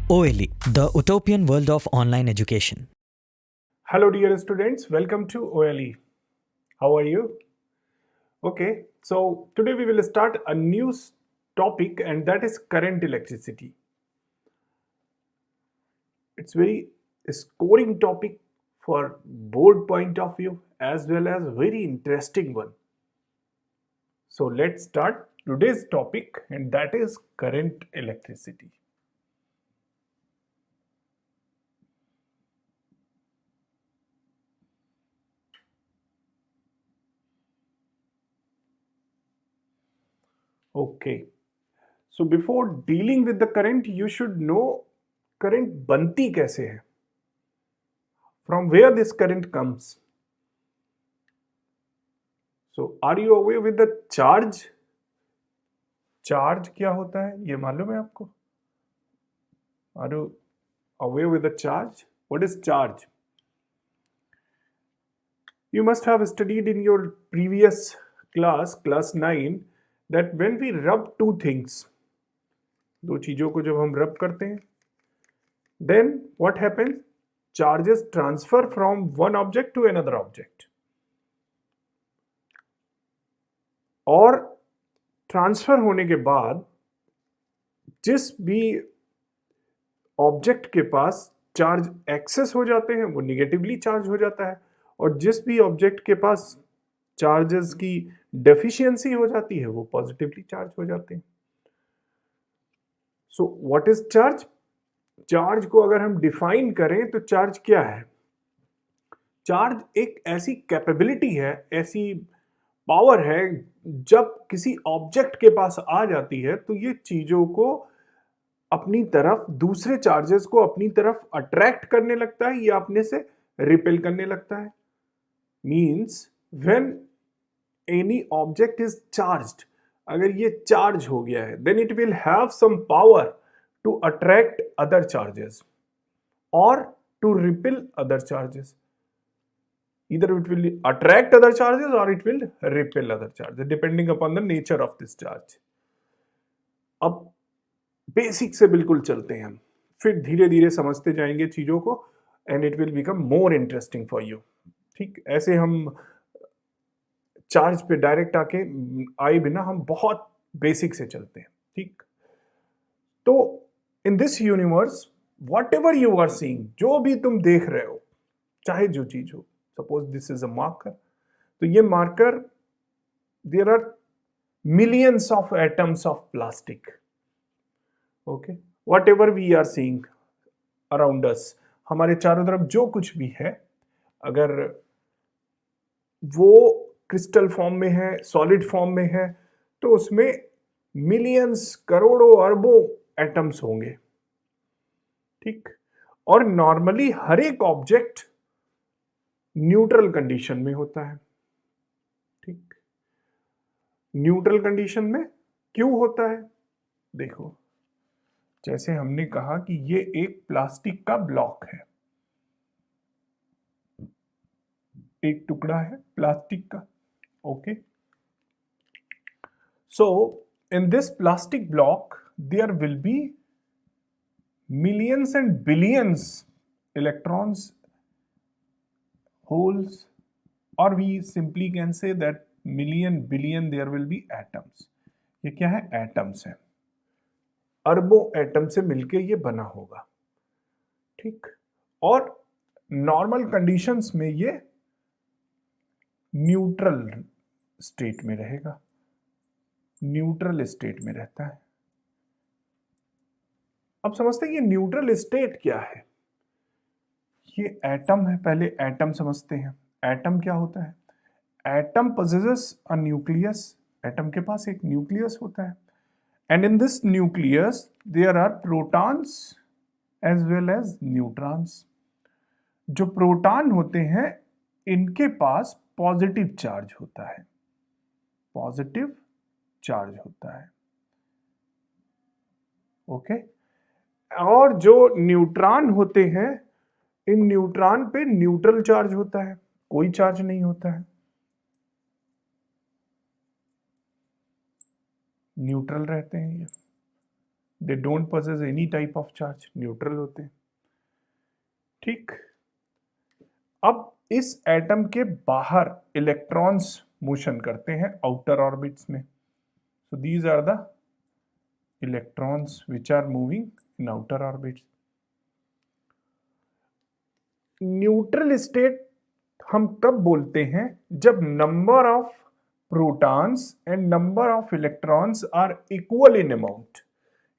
OLE, the utopian world of online education. Hello dear students, welcome to OLE. How are you? Okay, so today we will start a new topic and that is current electricity. It's very scoring topic for board point of view as well as very interesting one. So let's start today's topic and that is current electricity. Okay, so before dealing with the current, you should know current बनती कैसे है, from where this current comes. So are you aware with the charge? Charge क्या होता है ये मालूम है आपको? Are you aware with the charge? What is charge? You must have studied in your previous class 9, that when we rub two things, दो चीजों को जब हम रब करते हैं, then what happens? Charges transfer from one object to another object. और transfer होने के बाद जिस भी ऑब्जेक्ट के पास चार्ज एक्सेस हो जाते हैं वो निगेटिवली चार्ज हो जाता है, और जिस भी ऑब्जेक्ट के पास चार्जेस की डेफिशिएंसी हो जाती है वो पॉजिटिवली चार्ज हो जाते हैं. सो व्हाट इज चार्ज? चार्ज को अगर हम डिफाइन करें तो चार्ज क्या है? चार्ज एक ऐसी कैपेबिलिटी है, ऐसी पावर है, जब किसी ऑब्जेक्ट के पास आ जाती है तो ये चीजों को अपनी तरफ, दूसरे चार्जेस को अपनी तरफ अट्रैक्ट करने लगता है या अपने से रिपेल करने लगता है. Means when any object is charged, अगर ये चार्ज हो गया है, then it will have some power to attract other charges और to repel other charges. Either it will attract other charges or it will repel other charges depending upon the nature of this charge. अब basic से बिल्कुल चलते हैं हम, फिर धीरे धीरे समझते जाएंगे चीजों को and it will become more interesting for you. ठीक, ऐसे हम चार्ज पे डायरेक्ट आके आए बिना हम बहुत बेसिक से चलते हैं. ठीक, तो in this universe whatever you are seeing, जो भी तुम देख रहे हो, चाहे जो चीज हो, suppose this is a marker, तो ये marker, there are millions of atoms of plastic. Okay, whatever we are seeing around us, हमारे चारों तरफ जो कुछ भी है, अगर वो क्रिस्टल फॉर्म में है, सॉलिड फॉर्म में है, तो उसमें मिलियंस, करोड़ों, अरबों एटम्स होंगे. ठीक, और नॉर्मली हर एक ऑब्जेक्ट न्यूट्रल कंडीशन में होता है. ठीक, न्यूट्रल कंडीशन में क्यों होता है? देखो, जैसे हमने कहा कि ये एक प्लास्टिक का ब्लॉक है, एक टुकड़ा है प्लास्टिक का. Okay, so in this plastic block there will be millions and billions electrons, holes, or we simply can say that million billion there will be atoms. ये क्या है? एटम्स है, अरबों एटम से मिलके ये बना होगा. ठीक, और नॉर्मल कंडीशंस में ये न्यूट्रल स्टेट में रहेगा, न्यूट्रल स्टेट में रहता है. अब समझते हैं ये न्यूट्रल स्टेट क्या है. ये एटम है, पहले एटम समझते हैं. एटम क्या होता है? Atom possesses a nucleus, atom के पास एक न्यूक्लियस होता है, and in this nucleus there are protons as well as neutrons. जो प्रोटॉन होते हैं इनके पास पॉजिटिव चार्ज होता है, पॉजिटिव चार्ज होता है. ओके, और जो न्यूट्रॉन होते हैं, इन न्यूट्रॉन पे न्यूट्रल चार्ज होता है, कोई चार्ज नहीं होता है, न्यूट्रल रहते हैं ये. They don't possess any type of charge, neutral होते हैं। ठीक, अब इस एटम के बाहर इलेक्ट्रॉन्स मोशन करते हैं आउटर ऑर्बिट्स में। So these are the electrons which are moving in outer orbits. Neutral state हम कब बोलते हैं? जब number of protons and number of electrons are equal in amount.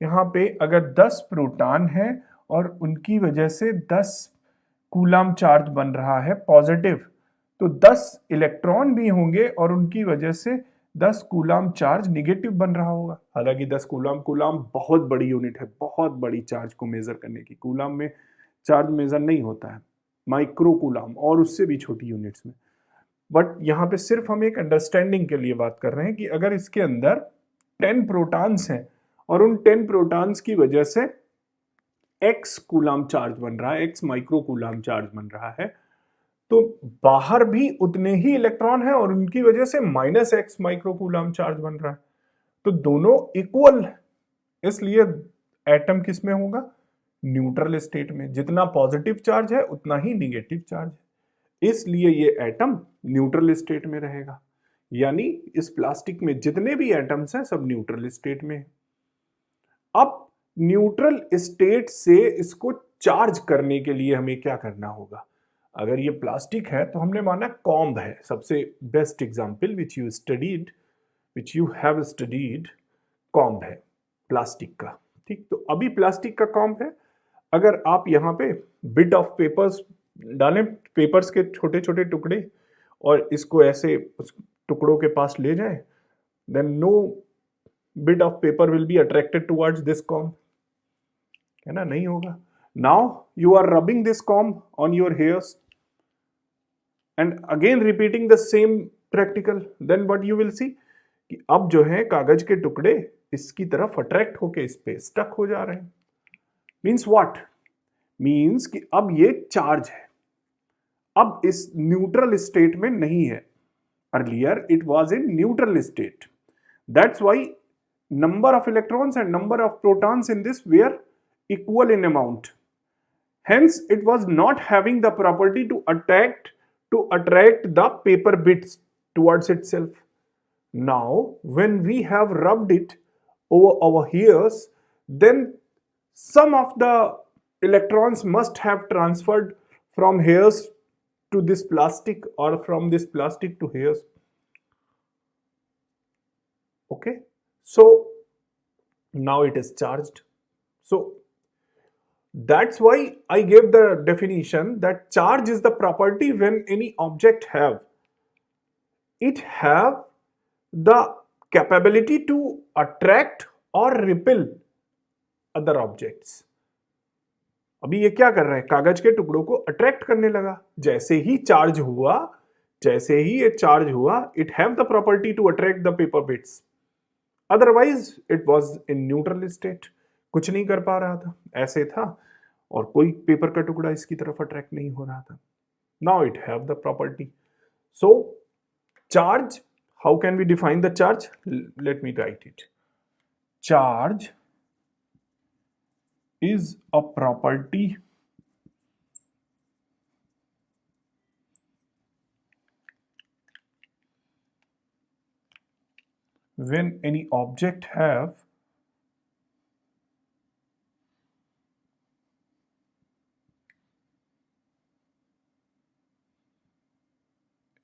यहां पे अगर 10 प्रोटॉन है और उनकी वजह से 10 कूलम चार्ज बन रहा है पॉजिटिव, तो 10 इलेक्ट्रॉन भी होंगे और उनकी वजह से 10 कूलम चार्ज निगेटिव बन रहा होगा। हालांकि 10 कूलम बहुत बड़ी यूनिट है, बहुत बड़ी चार्ज को मेजर करने की। कूलम में चार्ज मेजर नहीं होता है, माइक्रो कूलम और उससे भी छोटी यूनिट्स में। बट यहाँ पे सिर्फ हम एक अंडरस्टैंडिंग के लिए बात कर रहे हैं कि अगर इसके अंदर 10 प्रोटॉन्स हैं और उन 10 प्रोटॉन्स की वजह से x कूलम चार्ज बन रहा है, x माइक्रो कूलम चार्ज बन रहा है, तो बाहर भी उतने ही इलेक्ट्रॉन है और उनकी वजह से -x माइक्रो कूलम चार्ज बन रहा है। तो दोनों इक्वल, इसलिए एटम किस में होगा? न्यूट्रल स्टेट में। जितना पॉजिटिव चार्ज है उतना ही निगेटिव चार्ज है, इसलिए ये एटम न्यूट्रल स्टेट में रहेगा। यानी इस प्लास्टिक में जितने भी एटम्स हैं सब न्यूट्रल स्टेट में है। अब न्यूट्रल स्टेट से इसको चार्ज करने के लिए हमें क्या करना होगा? अगर ये प्लास्टिक है तो हमने माना कॉम्ब है, सबसे best example which you have studied, comb है प्लास्टिक का। ठीक, तो अभी प्लास्टिक का कॉम्ब है। अगर आप यहाँ पे बिट ऑफ पेपर्स डालें, पेपर्स के छोटे छोटे टुकड़े, और इसको ऐसे उस टुकड़ों के पास ले जाएं, then no bit of paper will be attracted towards this comb, है ना? नहीं होगा। Now you are rubbing this comb on your hairs and again repeating the same practical, then what you will see कि अब जो है कागज के टुकड़े इसकी तरफ अट्रैक्ट होके इस पे स्टक हो जा रहे हैं। Means what? मीन्स कि अब ये चार्ज है, अब इस न्यूट्रल स्टेट में नहीं है। Earlier it was in neutral state, that's why number of electrons and number of protons in this were equal in amount. Hence it was not having the property to attract the paper bits towards itself. Now when we have rubbed it over our hairs, then some of the electrons must have transferred from hairs to this plastic or from this plastic to hairs. Okay, so now it is charged. So that's why I gave the definition that charge is the property when any object have the capability to attract or repel other objects. अभी ये क्या कर रहा है? कागज के टुकड़ों को अट्रैक्ट करने लगा। जैसे ही चार्ज हुआ, it have the property to attract the paper bits. Otherwise it was in neutral state, कुछ नहीं कर पा रहा था, ऐसे था और कोई पेपर का टुकड़ा इसकी तरफ अट्रैक्ट नहीं हो रहा था। Now it have the property. So charge, how can we define the charge? Let me write it. Charge is a property when any object have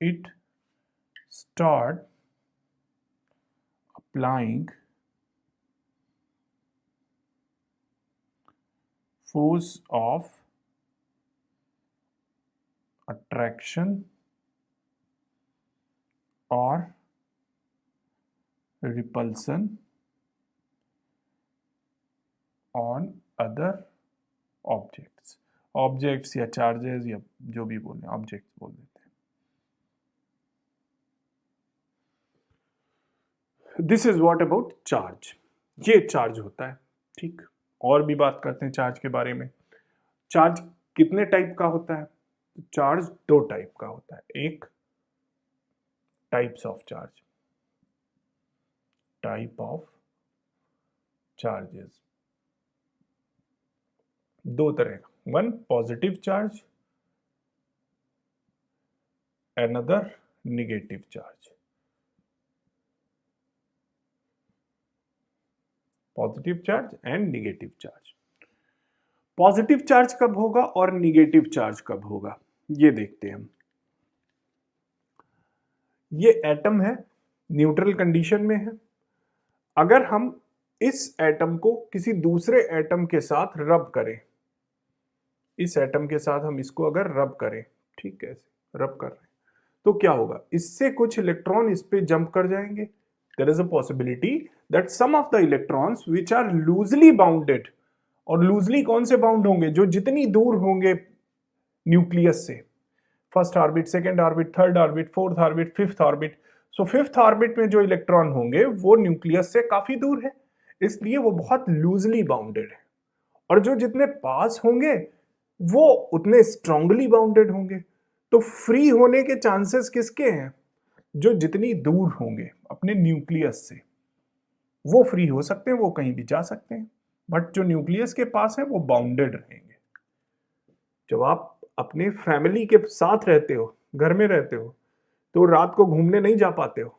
it start applying force of attraction or repulsion on other objects या charges या जो भी बोले, objects बोल देते हैं। This is what about charge. ये charge होता है। ठीक, और भी बात करते हैं चार्ज के बारे में। चार्ज कितने टाइप का होता है? चार्ज 2 टाइप का होता है। एक types of charge, type of charges. दो तरह का, one positive charge, another negative charge. Positive charge and negative charge. Positive charge कब होगा और नेगेटिव चार्ज कब होगा, ये देखते हैं हम। ये एटम है, न्यूट्रल कंडीशन में है। अगर हम इस एटम को किसी दूसरे एटम के साथ रब करें, इस एटम के साथ हम इसको अगर रब करें, ठीक है, रब कर रहे हैं, तो क्या होगा, इससे कुछ इलेक्ट्रॉन इस पे जंप कर जाएंगे। There is a possibility that some of the electrons which are loosely bounded, और लूजली कौन से बाउंड होंगे, जो जितनी दूर होंगे न्यूक्लियस से, first orbit, second orbit, third orbit, fourth orbit, fifth orbit. So fifth orbit में जो इलेक्ट्रॉन होंगे वो न्यूक्लियस से काफी दूर है, इसलिए वो बहुत लूजली बाउंडेड है। और जो जितने पास होंगे वो उतने स्ट्रांगली बाउंडेड होंगे। तो फ्री होने के चांसेस किसके हैं, जो जितनी दूर होंगे अपने न्यूक्लियस से वो फ्री हो सकते हैं, वो कहीं भी जा सकते हैं, बट जो न्यूक्लियस के पास है वो बाउंडेड रहेंगे। जब आप अपने फैमिली के साथ रहते हो, घर में रहते हो, तो रात को घूमने नहीं जा पाते हो,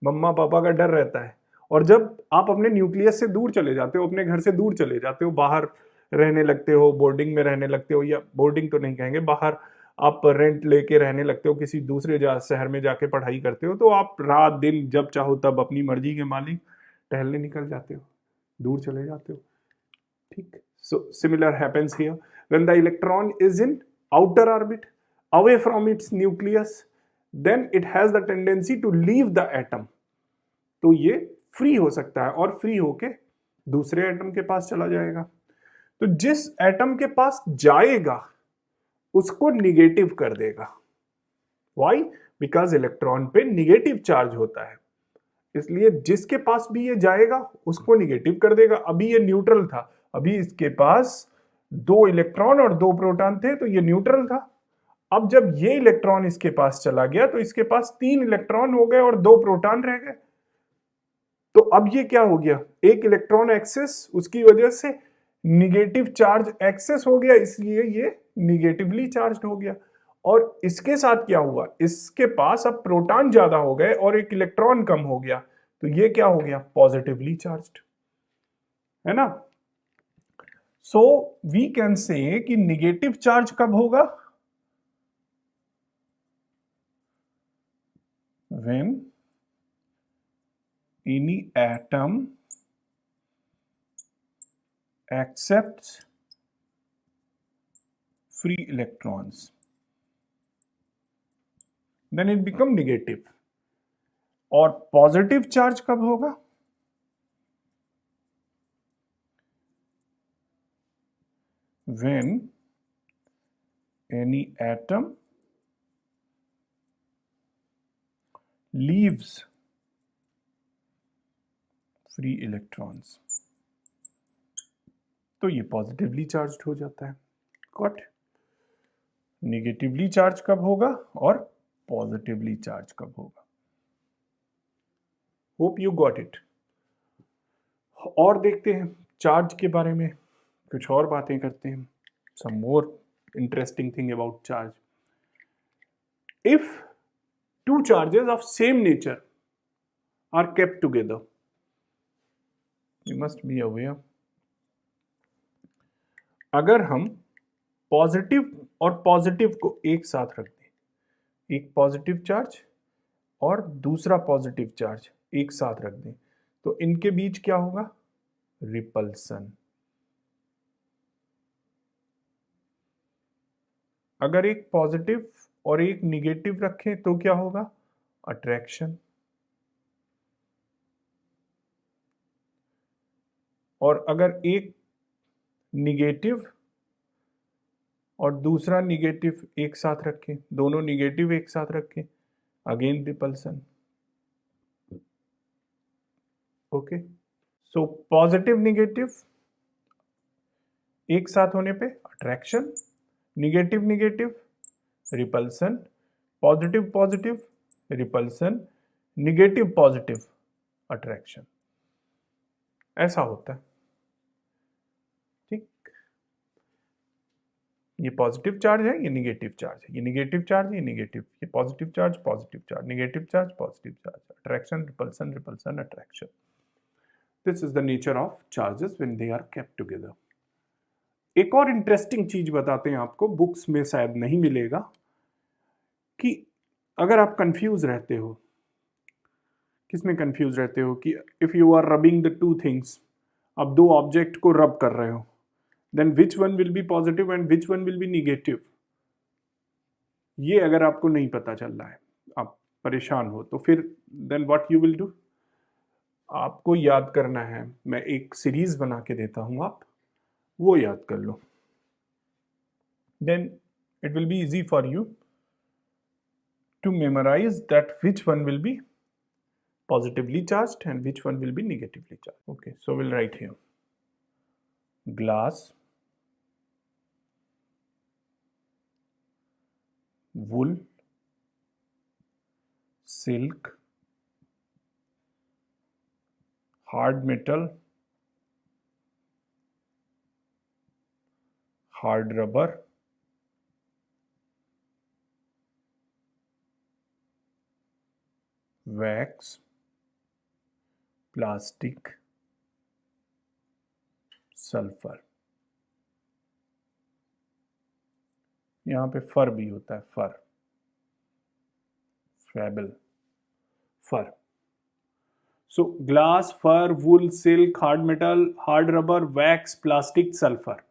मम्मा पापा का डर रहता है। और जब आप अपने न्यूक्लियस से दूर चले जाते हो, अपने घर से दूर चले जाते हो, बाहर रहने लगते हो, बोर्डिंग में रहने लगते हो, या बोर्डिंग तो नहीं कहेंगे, बाहर आप रेंट लेके रहने लगते हो, किसी दूसरे शहर में जाके पढ़ाई करते हो, तो आप रात दिन जब चाहो तब अपनी मर्जी के मालिक टहलने निकल जाते हो, दूर चले जाते हो। ठीक, so similar happens here when the electron is in outer orbit away from its nucleus, then it has the tendency to leave the atom. तो ये फ्री हो सकता है और फ्री होके दूसरे एटम के पास चला जाएगा। तो जिस एटम के पास जाएगा उसको निगेटिव कर देगा। वाई? बिकॉज इलेक्ट्रॉन पे निगेटिव चार्ज होता है, इसलिए जिसके पास भी ये जाएगा उसको निगेटिव कर देगा। अभी ये न्यूट्रल था, अभी इसके पास 2 इलेक्ट्रॉन और 2 प्रोटॉन थे, तो ये न्यूट्रल था। अब जब ये इलेक्ट्रॉन इसके पास चला गया तो इसके पास 3 इलेक्ट्रॉन हो गए और 2 प्रोटॉन रह गए। तो अब ये क्या हो गया, एक इलेक्ट्रॉन एक्सेस, उसकी वजह से निगेटिव चार्ज एक्सेस हो गया, इसलिए ये निगेटिवली चार्ज हो गया। और इसके साथ क्या हुआ, इसके पास अब प्रोटॉन ज्यादा हो गए और एक इलेक्ट्रॉन कम हो गया, तो ये क्या हो गया, पॉजिटिवली चार्ज्ड, है ना। सो वी कैन से कि निगेटिव चार्ज कब होगा, when any atom accepts free electrons, then it become negative। और पॉजिटिव चार्ज कब होगा, when any atom leaves free electrons, तो ये पॉजिटिवली चार्ज्ड हो जाता है। गॉट? निगेटिवली चार्ज कब होगा और पॉजिटिवली चार्ज कब होगा। Hope you got it. और देखते हैं चार्ज के बारे में, कुछ और बातें करते हैं, some more interesting thing about charge. If 2 charges of same nature are kept together, you must be aware, अगर हम पॉजिटिव और पॉजिटिव को एक साथ रख दें, एक पॉजिटिव चार्ज और दूसरा पॉजिटिव चार्ज एक साथ रख दें, तो इनके बीच क्या होगा, रिपल्सन। अगर एक पॉजिटिव और एक निगेटिव रखें तो क्या होगा, अट्रैक्शन। और अगर एक निगेटिव और दूसरा निगेटिव एक साथ रखें, दोनों निगेटिव एक साथ रखें, again repulsion. Okay, so positive negative एक साथ होने पे attraction, negative negative repulsion, positive positive repulsion, negative positive attraction, ऐसा होता है। ठीक, ये पॉजिटिव चार्ज है, ये निगेटिव चार्ज है, ये निगेटिव चार्ज, ये निगेटिव, ये positive charge, negative charge, positive charge, attraction, repulsion, repulsion, attraction. This is the nature of charges when they are kept together. एक और इंटरेस्टिंग चीज बताते हैं आपको, बुक्स में शायद नहीं मिलेगा, कि अगर आप कंफ्यूज रहते हो, किसमें कंफ्यूज रहते हो, कि if you are rubbing the two things, आप दो ऑब्जेक्ट को रब कर रहे हो, then which one will be positive and which one will be negative. ये अगर आपको नहीं पता चल रहा है, आप परेशान हो, तो फिर then what you will do, आपको याद करना है. मैं एक सीरीज बना के देता हूं, आप वो याद कर लो. Then it will be easy for you to memorize that which one will be positively charged and which one will be negatively charged. Okay, so we'll write here glass, wool, silk, hard metal, hard rubber, wax, plastic, sulphur. यहाँ पे fur भी होता है, fur, फैबल, fur. So glass, fur, wool, silk, hard metal, hard rubber, wax, plastic, sulphur.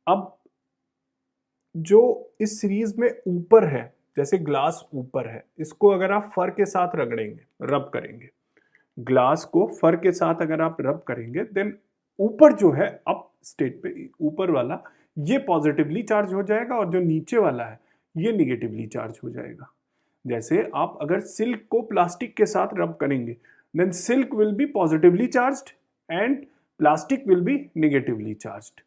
अब जो इस series में ऊपर है, जैसे ग्लास ऊपर है, इसको अगर आप फर के साथ रगड़ेंगे, रब करेंगे, ग्लास को फर के साथ अगर आप रब करेंगे, देन ऊपर जो है अप स्टेट पे, ऊपर वाला ये पॉजिटिवली चार्ज हो जाएगा और जो नीचे वाला है ये निगेटिवली चार्ज हो जाएगा. जैसे आप अगर सिल्क को प्लास्टिक के साथ रब करेंगे, then silk will be positively charged and plastic will be negatively charged.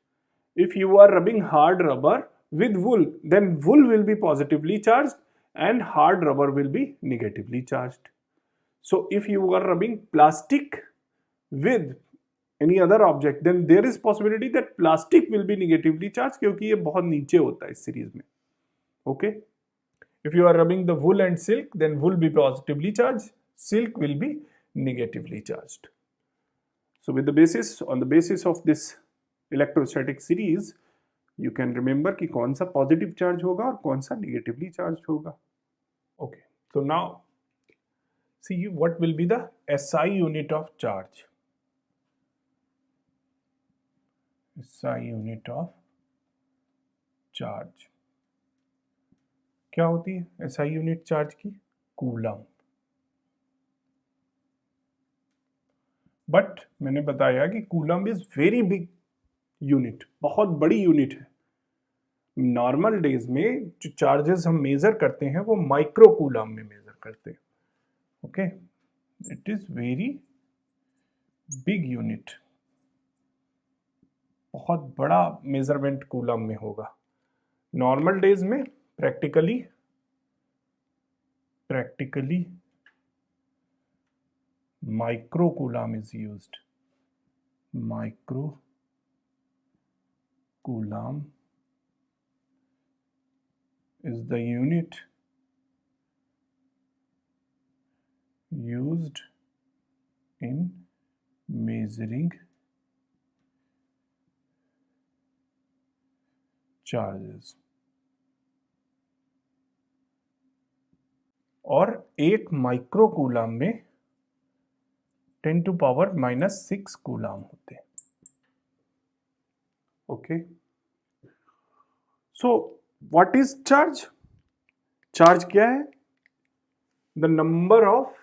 If you are rubbing hard rubber with wool, then wool will be positively charged and hard rubber will be negatively charged. So if you are rubbing plastic with any other object, then there is possibility that plastic will be negatively charged, क्योंकि ये बहुत नीचे होता है इस series में. Okay, if you are rubbing the wool and silk, then wool be positively charged, silk will be negatively charged. So with the basis, on the basis of this electrostatic series, you can remember कि कौन सा positive charge होगा और कौन सा negatively charge होगा. Okay, so now see what will be the SI unit of charge. SI unit of charge क्या होती है? SI यूनिट चार्ज की कूलम. बट मैंने बताया कि coulomb is very big unit, बहुत बड़ी यूनिट है. नॉर्मल डेज में जो चार्जेस हम मेजर करते हैं वो माइक्रो कूलम में मेजर करते हैं. Okay, it is very big unit, बहुत बड़ा मेजरमेंट कूलम में होगा. नॉर्मल डेज में practically micro coulomb is used. Micro coulomb is the unit used in measuring charges. और एक माइक्रो कूलम में 10⁻⁻⁶ कूलम होते हैं. Okay, so what is charge? Charge क्या है? द नंबर ऑफ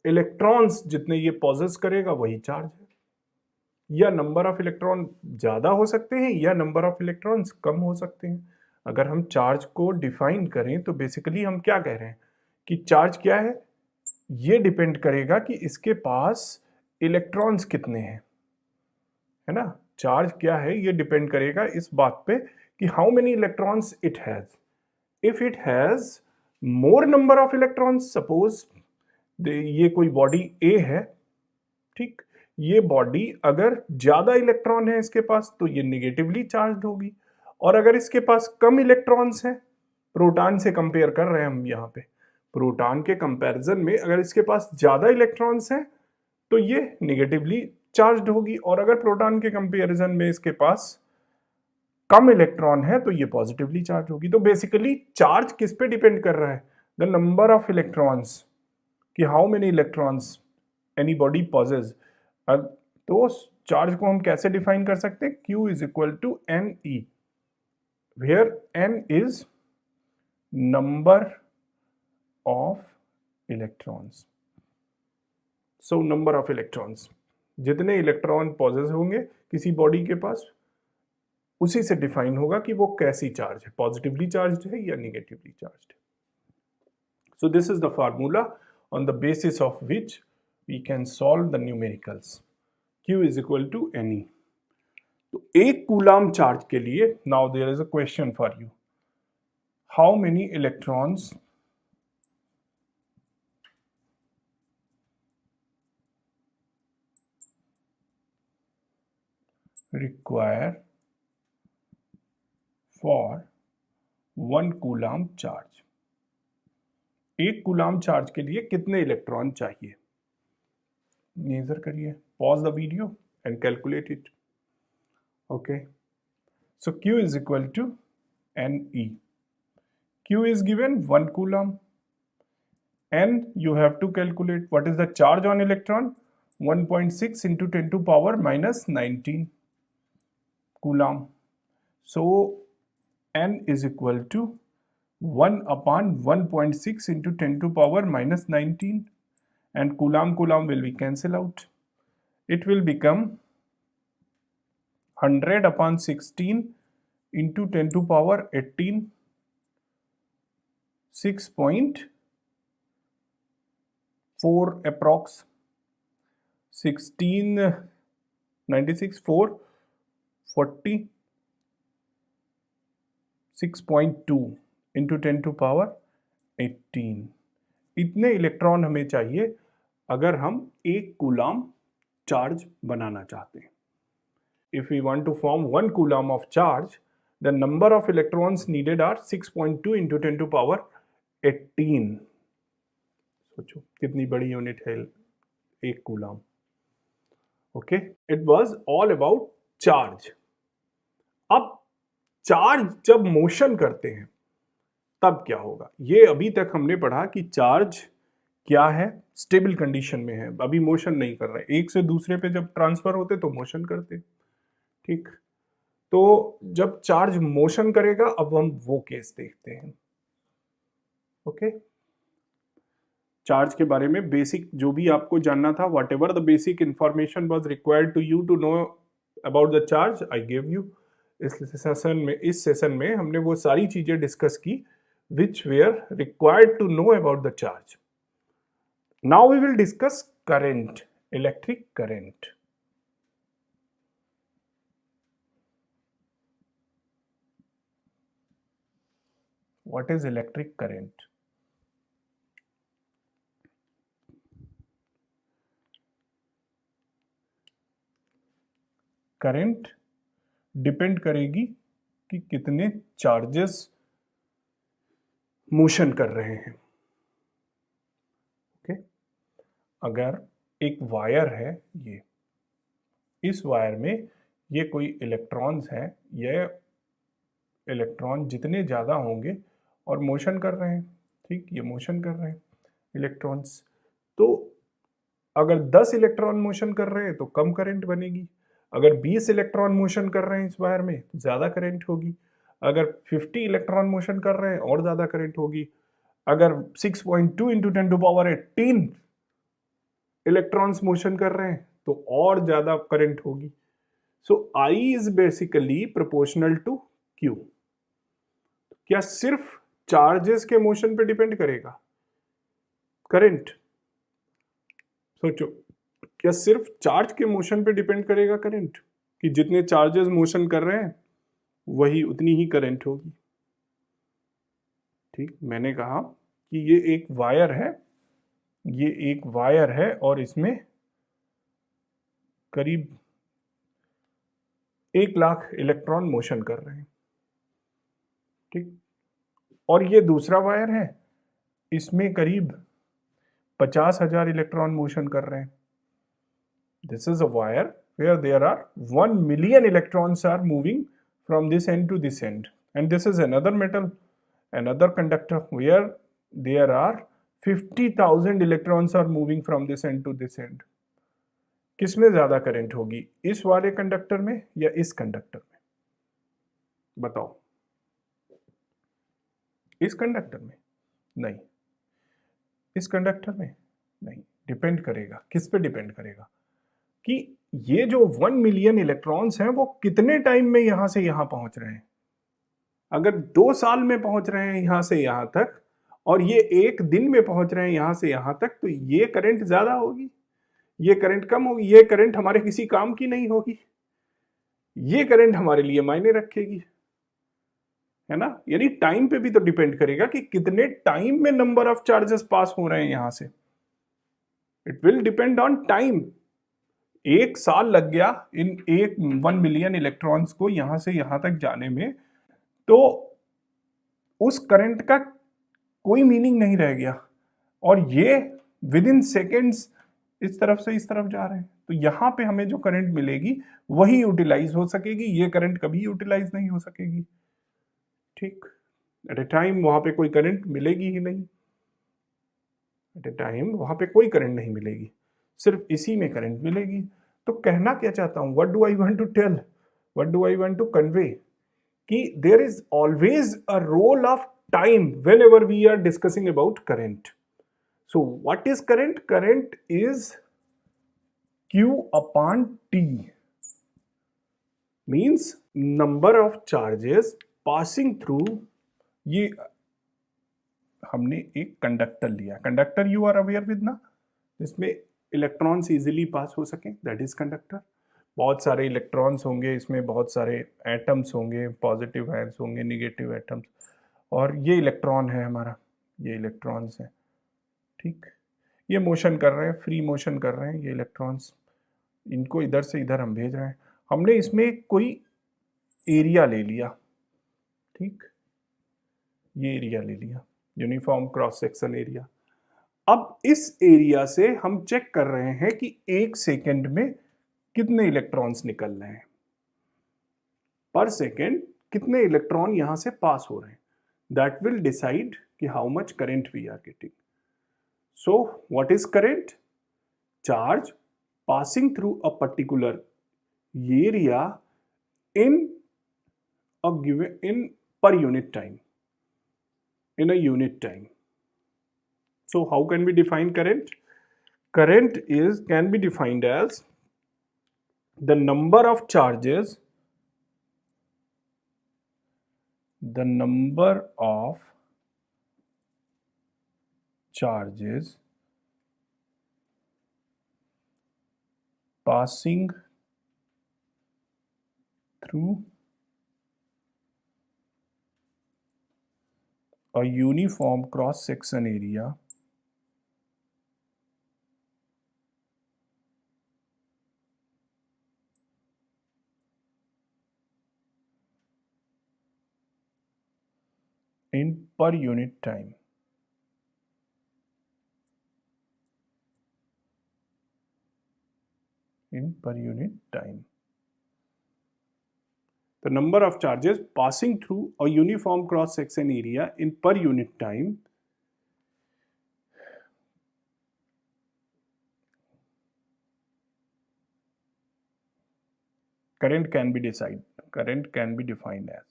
इलेक्ट्रॉन्स जितने ये पॉजेस करेगा वही चार्ज है. या नंबर ऑफ इलेक्ट्रॉन ज़्यादा हो सकते हैं या नंबर ऑफ इलेक्ट्रॉन्स कम हो सकते हैं. अगर हम चार्ज को डिफाइन करें तो बेसिकली हम क्या कह रहे हैं कि चार्ज क्या है, ये डिपेंड करेगा कि इसके पास इलेक्ट्रॉन्स कितने हैं, है ना. चार्ज क्या है ये डिपेंड करेगा इस बात पे कि how many electrons it has. If it has more number of electrons, suppose ये कोई बॉडी ए है, ठीक, ये बॉडी अगर ज्यादा इलेक्ट्रॉन है इसके पास तो ये निगेटिवली चार्ज होगी, और अगर इसके पास कम इलेक्ट्रॉन्स हैं, प्रोटॉन से कंपेयर कर रहे हैं हम यहाँ पे, प्रोटॉन के कंपैरिजन में अगर इसके पास ज्यादा इलेक्ट्रॉन्स हैं तो ये निगेटिवली चार्ज्ड होगी, और अगर प्रोटॉन के कंपैरिजन में इसके पास कम इलेक्ट्रॉन है तो ये पॉजिटिवली चार्ज होगी। तो बेसिकली चार्ज किस पे डिपेंड कर रहा है? द नंबर ऑफ इलेक्ट्रॉन्स, कि how many electrons anybody possess. तो चार्ज को हम कैसे डिफाइन कर सकते हैं? Q is equal to n e, where n is number of electrons. So number of electrons, जितने इलेक्ट्रॉन पॉजेज होंगे किसी बॉडी के पास, उसी से डिफाइन होगा कि वो कैसी चार्ज है, पॉजिटिवली चार्ज है या निगेटिवली चार्ज है। So this is the formula on the basis of which we can solve the numericals. Q is equal to n e. तो एक कूलाम चार्ज के लिए, now there is a question for you, how many electrons require for 1 coulomb charge? एक coulomb charge के लिए कितने electron चाहिए? Measure करिए, pause the video and calculate it. Okay, so Q is equal to NE. Q is given 1 coulomb, and you have to calculate what is the charge on electron. 1.6 into 10 to power minus 19 coulomb. So N is equal to 1 upon 1.6 into 10 to power minus 19, and coulomb will be cancel out. It will become 100 upon 16 into 10 to power 18, 6.4 approx, 16 96 4 40, 6.2 into 10 to power 18। इतने electron हमें चाहिए अगर हम एक coulomb charge बनाना चाहते हैं। If we want to form 1 coulomb of charge, the number of electrons needed are 6.2 into 10 to power 18। सोचो कितनी बड़ी यूनिट है एक coulomb. Okay, it was all about charge. अब चार्ज जब मोशन करते हैं तब क्या होगा? ये अभी तक हमने पढ़ा कि चार्ज क्या है, स्टेबल कंडीशन में है, अभी मोशन नहीं कर रहे। एक से दूसरे पे जब ट्रांसफर होते तो मोशन करते, ठीक। तो जब चार्ज मोशन करेगा, अब हम वो केस देखते हैं। ओके, चार्ज के बारे में बेसिक जो भी आपको जानना था, whatever the basic information was required to you to know about the charge, I give you. इस सेशन में हमने वो सारी चीजें डिस्कस की which were required to know about the charge. Now we will discuss current, electric current. What is electric current? Current depend करेगी कि कितने चार्जेस मोशन कर रहे हैं। ओके, अगर एक वायर है, ये इस वायर में ये कोई इलेक्ट्रॉन्स हैं, ये इलेक्ट्रॉन जितने ज़्यादा होंगे और मोशन कर रहे हैं, ठीक, ये मोशन कर रहे हैं इलेक्ट्रॉन्स, तो अगर 10 इलेक्ट्रॉन मोशन कर रहे हैं तो कम करंट बनेगी, अगर 20 इलेक्ट्रॉन मोशन कर रहे हैं इस वायर में तो ज़्यादा करंट होगी, अगर 50 इलेक्ट्रॉन मोशन कर रहे हैं और ज़्यादा करंट होगी, अगर 6.2 into 10 to power 18 electrons motion कर रहे हैं तो और ज़्यादा करंट होगी। So I is basically proportional to Q। क्या सिर्फ चार्जेस के मोशन पे डिपेंड करेगा करंट? सोचो, क्या सिर्फ चार्ज के मोशन पे डिपेंड करेगा करंट, कि जितने चार्जेस मोशन कर रहे हैं वही उतनी ही करंट होगी? ठीक, मैंने कहा कि ये एक वायर है, ये एक वायर है और इसमें करीब 1 लाख इलेक्ट्रॉन मोशन कर रहे हैं। ठीक। और ये दूसरा वायर है, इसमें करीब 50,000 इलेक्ट्रॉन मोशन कर रहे हैं। This is a wire where there are 1 million electrons are moving from this end to this end, and this is another metal, another conductor where there are 50,000 electrons are moving from this end to this end. किसमें ज्यादा current होगी, इस वाले conductor में या इस conductor में? बताओ। इस कंडक्टर में? नहीं। इस कंडक्टर में? नहीं। डिपेंड करेगा, किस पे डिपेंड करेगा कि ये जो 1 मिलियन इलेक्ट्रॉन्स हैं वो कितने टाइम में यहां से यहां पहुंच रहे हैं। अगर 2 साल में पहुंच रहे हैं यहां से यहां तक, और ये 1 दिन में पहुंच रहे हैं यहां से यहां तक, तो ये करंट ज्यादा होगी, ये करंट कम होगी, ये करंट हमारे किसी काम की नहीं होगी, ये करंट हमारे लिए मायने रखेगी, है ना। यानी टाइम पे भी तो डिपेंड करेगा कि कितने टाइम में नंबर ऑफ चार्जेस पास हो रहे हैं यहां से। It will depend on time. 1 साल लग गया इन 1 मिलियन इलेक्ट्रॉन्स को यहां से यहां तक जाने में, तो उस करंट का कोई मीनिंग नहीं रह गया। और ये विद इन सेकेंड्स इस तरफ से इस तरफ जा रहे हैं, तो यहां पे हमें जो करंट मिलेगी वही यूटिलाइज हो सकेगी, ये करंट कभी यूटिलाइज नहीं हो सकेगी। ठीक। एट ए टाइम वहां पे कोई करंट मिलेगी ही नहीं, एट ए टाइम वहां पे कोई करंट नहीं मिलेगी, सिर्फ इसी में करंट मिलेगी। तो कहना क्या चाहता हूं, what do I want to tell, what do I want to convey, कि there is always a role of time whenever we are discussing about current. So what is current? Current is Q upon T, means number of charges passing through। ये हमने एक conductor लिया, conductor you are aware with ना, जिसमें electrons easily pass हो सकें, that is conductor. बहुत सारे इलेक्ट्रॉन्स होंगे इसमें, बहुत सारे एटम्स होंगे, पॉजिटिव आयंस होंगे, निगेटिव एटम्स, और ये इलेक्ट्रॉन है हमारा, ये इलेक्ट्रॉन्स हैं। ठीक। ये मोशन कर रहे हैं, फ्री मोशन कर रहे हैं ये इलेक्ट्रॉन्स, इनको इधर से इधर हम भेज रहे हैं। हमने इसमें कोई एरिया ले लिया, ठीक, ये एरिया ले लिया, यूनिफॉर्म क्रॉस सेक्शन एरिया। अब इस एरिया से हम चेक कर रहे हैं कि 1 सेकेंड में कितने इलेक्ट्रॉन्स निकल रहे हैं, पर सेकेंड कितने इलेक्ट्रॉन यहां से पास हो रहे हैं। दैट विल डिसाइड कि how much current we are getting. So what is current? Charge passing through a particular area in a given per unit time, in a unit time. So how can we define current? Current can be defined as the number of charges, passing through a uniform cross section area in per unit time. In per unit time. The number of charges passing through a uniform cross section area in per unit time current can be defined as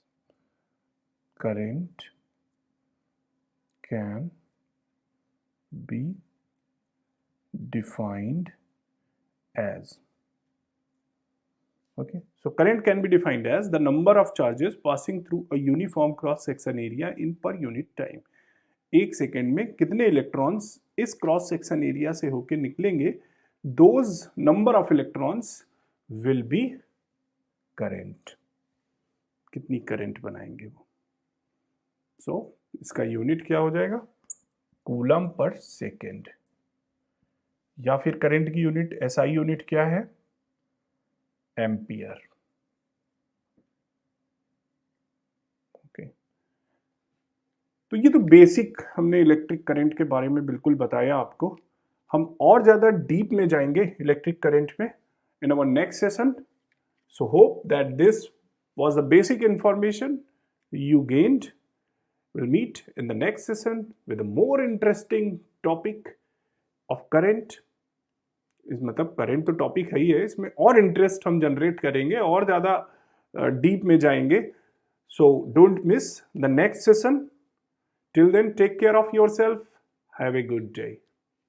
current can be defined as, okay, so current can be defined as the number of charges passing through a uniform cross section area in per unit time। 1 second में कितने electrons इस cross section area से होकर निकलेंगे, those number of electrons will be current. कितनी current बनाएंगे वो। सो इसका यूनिट क्या हो जाएगा? कूलम पर सेकेंड, या फिर करंट की यूनिट एसआई यूनिट क्या है? एम्पियर। ओके, बेसिक हमने इलेक्ट्रिक करंट के बारे में बिल्कुल बताया आपको. हम और ज़्यादा डीप में जाएंगे इलेक्ट्रिक करंट में in our next session. So hope that this was the basic information you gained. We'll meet in the next session with a more interesting topic of current. इस मतलब करंट तो topic है ही है, इसमें और interest हम generate करेंगे और ज़्यादा डीप में जाएंगे. So don't miss the next session. Till then take care of yourself. Have a good day.